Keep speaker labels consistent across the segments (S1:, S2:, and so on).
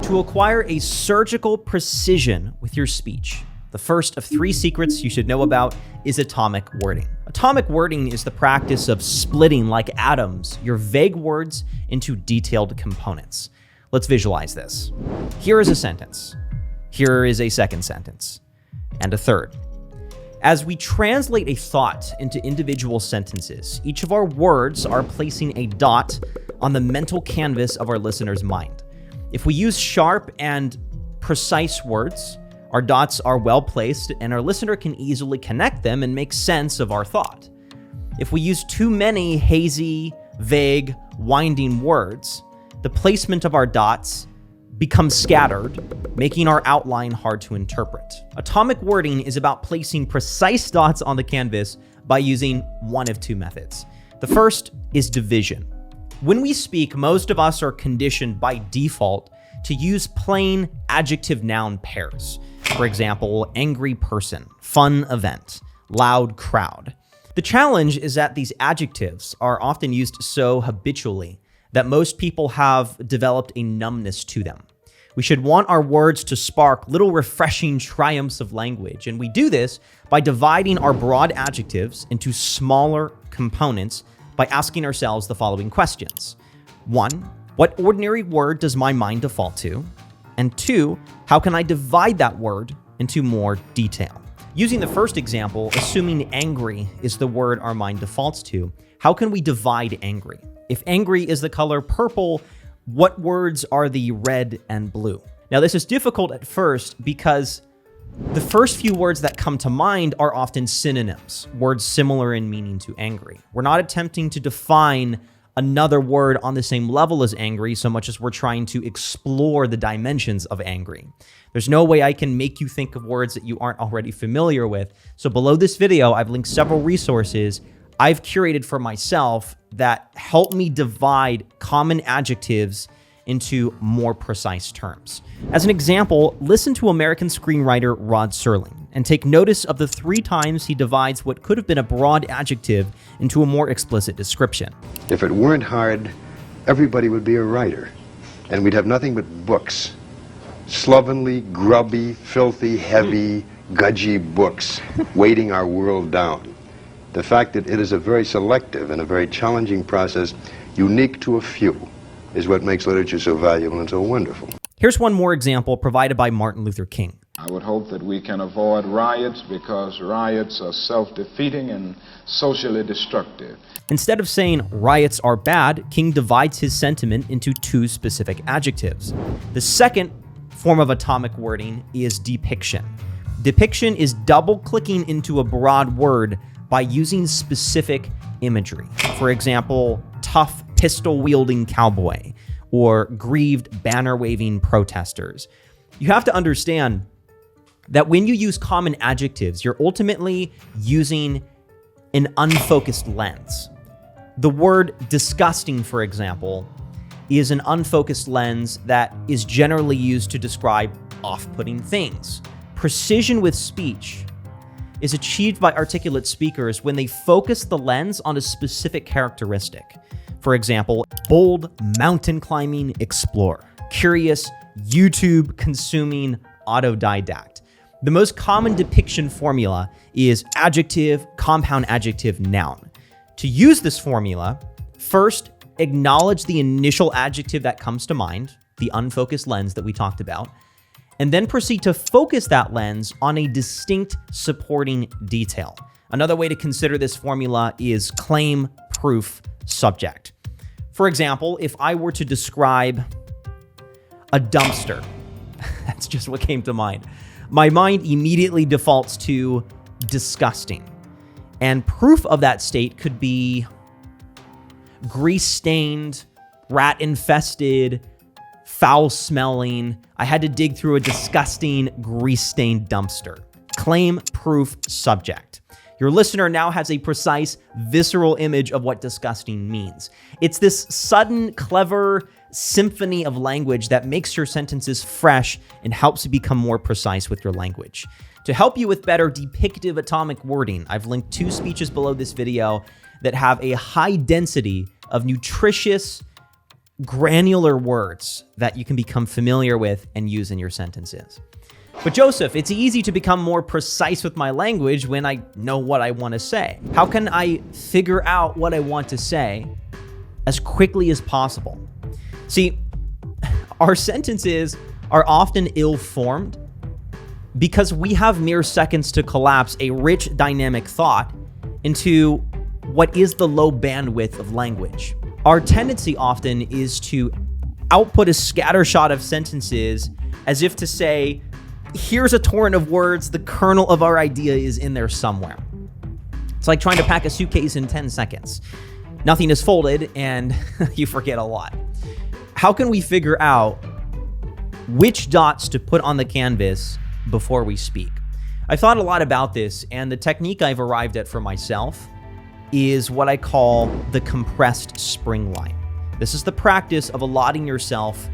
S1: To acquire a surgical precision with your speech, the first of 3 secrets you should know about is atomic wording. Atomic wording is the practice of splitting, like atoms, your vague words into detailed components. Let's visualize this. Here is a sentence. Here is a second sentence, and a third. As we translate a thought into individual sentences, each of our words are placing a dot on the mental canvas of our listener's mind. If we use sharp and precise words, our dots are well placed and our listener can easily connect them and make sense of our thought. If we use too many hazy, vague, winding words, the placement of our dots becomes scattered, making our outline hard to interpret. Atomic wording is about placing precise dots on the canvas by using one of 2 methods. The first is division. When we speak, most of us are conditioned by default to use plain adjective-noun pairs. For example, angry person, fun event, loud crowd. The challenge is that these adjectives are often used so habitually that most people have developed a numbness to them. We should want our words to spark little refreshing triumphs of language, and we do this by dividing our broad adjectives into smaller components by asking ourselves the following questions. 1, what ordinary word does my mind default to? And 2, how can I divide that word into more detail? Using the first example, assuming angry is the word our mind defaults to, how can we divide angry? If angry is the color purple, what words are the red and blue? Now, this is difficult at first because the first few words that come to mind are often synonyms, words similar in meaning to angry. We're not attempting to define another word on the same level as angry so much as we're trying to explore the dimensions of angry. There's no way I can make you think of words that you aren't already familiar with. So below this video, I've linked several resources I've curated for myself that help me divide common adjectives into more precise terms. As an example, listen to American screenwriter Rod Serling and take notice of the 3 times he divides what could have been a broad adjective into a more explicit description.
S2: If it weren't hard, everybody would be a writer, and we'd have nothing but books. Slovenly, grubby, filthy, heavy, gudgy books weighting our world down. The fact that it is a very selective and a very challenging process, unique to a few, is what makes literature so valuable and so wonderful.
S1: Here's one more example provided by Martin Luther King.
S3: I would hope that we can avoid riots because riots are self-defeating and socially destructive.
S1: Instead of saying riots are bad, King divides his sentiment into 2 specific adjectives. The second form of atomic wording is depiction. Depiction is double-clicking into a broad word by using specific imagery. For example, tough pistol-wielding cowboy or grieved banner-waving protesters. You have to understand that when you use common adjectives, you're ultimately using an unfocused lens. The word disgusting, for example, is an unfocused lens that is generally used to describe off-putting things. Precision with speech is achieved by articulate speakers when they focus the lens on a specific characteristic. For example, bold mountain climbing explorer, curious YouTube consuming autodidact. The most common depiction formula is adjective, compound adjective, noun. To use this formula, first acknowledge the initial adjective that comes to mind, the unfocused lens that we talked about, and then proceed to focus that lens on a distinct supporting detail. Another way to consider this formula is claim, proof, subject. For example, if I were to describe a dumpster, that's just what came to mind. My mind immediately defaults to disgusting. And proof of that state could be grease-stained, rat-infested, foul-smelling. I had to dig through a disgusting, grease-stained dumpster. Claim, proof, subject. Your listener now has a precise, visceral image of what disgusting means. It's this sudden, clever symphony of language that makes your sentences fresh and helps you become more precise with your language. To help you with better depictive atomic wording, I've linked 2 speeches below this video that have a high density of nutritious granular words that you can become familiar with and use in your sentences. But Joseph, it's easy to become more precise with my language when I know what I want to say. How can I figure out what I want to say as quickly as possible? See, our sentences are often ill-formed because we have mere seconds to collapse a rich, dynamic thought into what is the low bandwidth of language. Our tendency often is to output a scattershot of sentences as if to say, here's a torrent of words, the kernel of our idea is in there somewhere. It's like trying to pack a suitcase in 10 seconds. Nothing is folded and you forget a lot. How can we figure out which dots to put on the canvas before we speak? I've thought a lot about this, and the technique I've arrived at for myself is what I call the compressed spring line. This is the practice of allotting yourself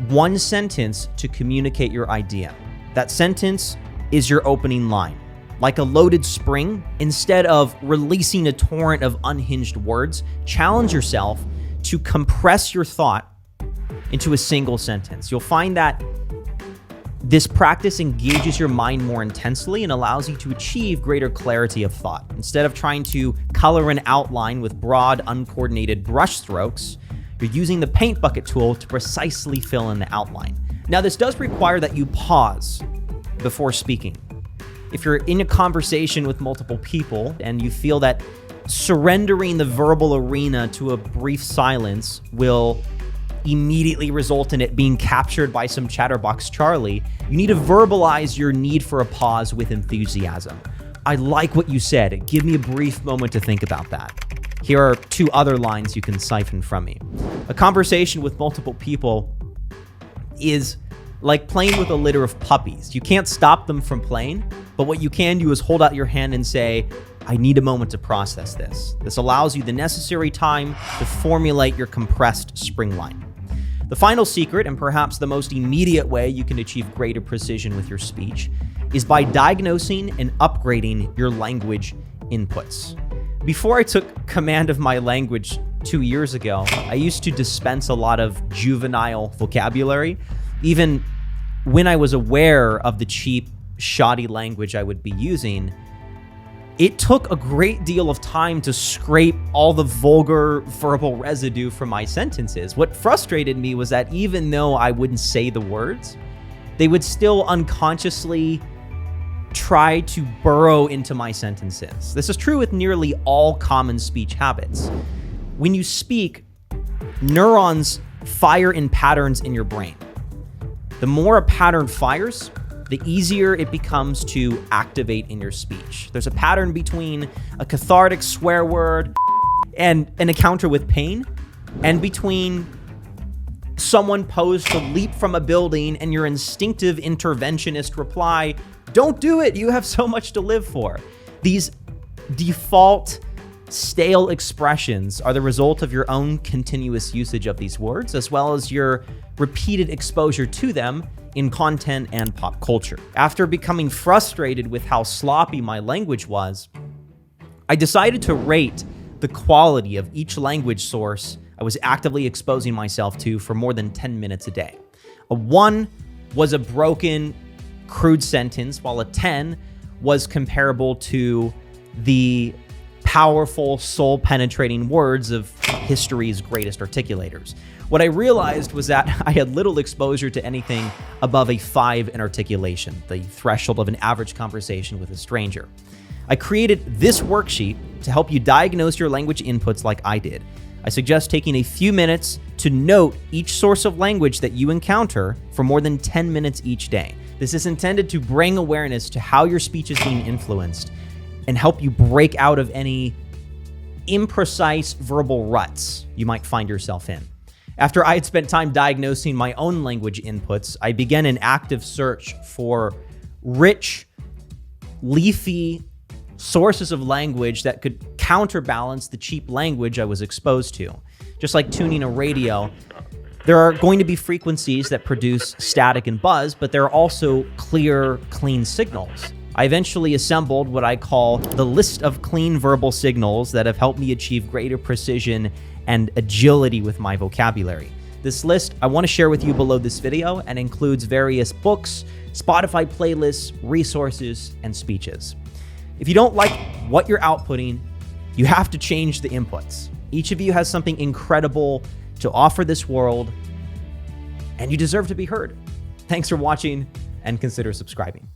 S1: one sentence to communicate your idea. That sentence is your opening line. Like a loaded spring, instead of releasing a torrent of unhinged words, challenge yourself to compress your thought into a single sentence. You'll find that this practice engages your mind more intensely and allows you to achieve greater clarity of thought. Instead of trying to color an outline with broad, uncoordinated brush strokes, you're using the paint bucket tool to precisely fill in the outline. Now, this does require that you pause before speaking. If you're in a conversation with multiple people and you feel that surrendering the verbal arena to a brief silence will immediately result in it being captured by some chatterbox Charlie, you need to verbalize your need for a pause with enthusiasm. I like what you said. Give me a brief moment to think about that. Here are two other lines you can siphon from me. A conversation with multiple people is like playing with a litter of puppies. You can't stop them from playing, but what you can do is hold out your hand and say, I need a moment to process this. This allows you the necessary time to formulate your compressed spring line. The final secret, and perhaps the most immediate way you can achieve greater precision with your speech, is by diagnosing and upgrading your language inputs. Before I took command of my language 2 years ago, I used to dispense a lot of juvenile vocabulary, even when I was aware of the cheap, shoddy language I would be using. It took a great deal of time to scrape all the vulgar verbal residue from my sentences. What frustrated me was that even though I wouldn't say the words, they would still unconsciously try to burrow into my sentences. This is true with nearly all common speech habits. When you speak, neurons fire in patterns in your brain. The more a pattern fires, the easier it becomes to activate in your speech. There's a pattern between a cathartic swear word and an encounter with pain, and between someone posed to leap from a building and your instinctive interventionist reply, don't do it, you have so much to live for. These default stale expressions are the result of your own continuous usage of these words, as well as your repeated exposure to them in content and pop culture. After becoming frustrated with how sloppy my language was, I decided to rate the quality of each language source I was actively exposing myself to for more than 10 minutes a day. A 1 was a broken, crude sentence, while a 10 was comparable to the powerful, soul-penetrating words of history's greatest articulators. What I realized was that I had little exposure to anything above a 5 in articulation, the threshold of an average conversation with a stranger. I created this worksheet to help you diagnose your language inputs like I did. I suggest taking a few minutes to note each source of language that you encounter for more than 10 minutes each day. This is intended to bring awareness to how your speech is being influenced and help you break out of any imprecise verbal ruts you might find yourself in. After I had spent time diagnosing my own language inputs, I began an active search for rich, leafy sources of language that could counterbalance the cheap language I was exposed to. Just like tuning a radio, there are going to be frequencies that produce static and buzz, but there are also clear, clean signals. I eventually assembled what I call the list of clean verbal signals that have helped me achieve greater precision and agility with my vocabulary. This list I want to share with you below this video and includes various books, Spotify playlists, resources, and speeches. If you don't like what you're outputting, you have to change the inputs. Each of you has something incredible to offer this world, and you deserve to be heard. Thanks for watching, and consider subscribing.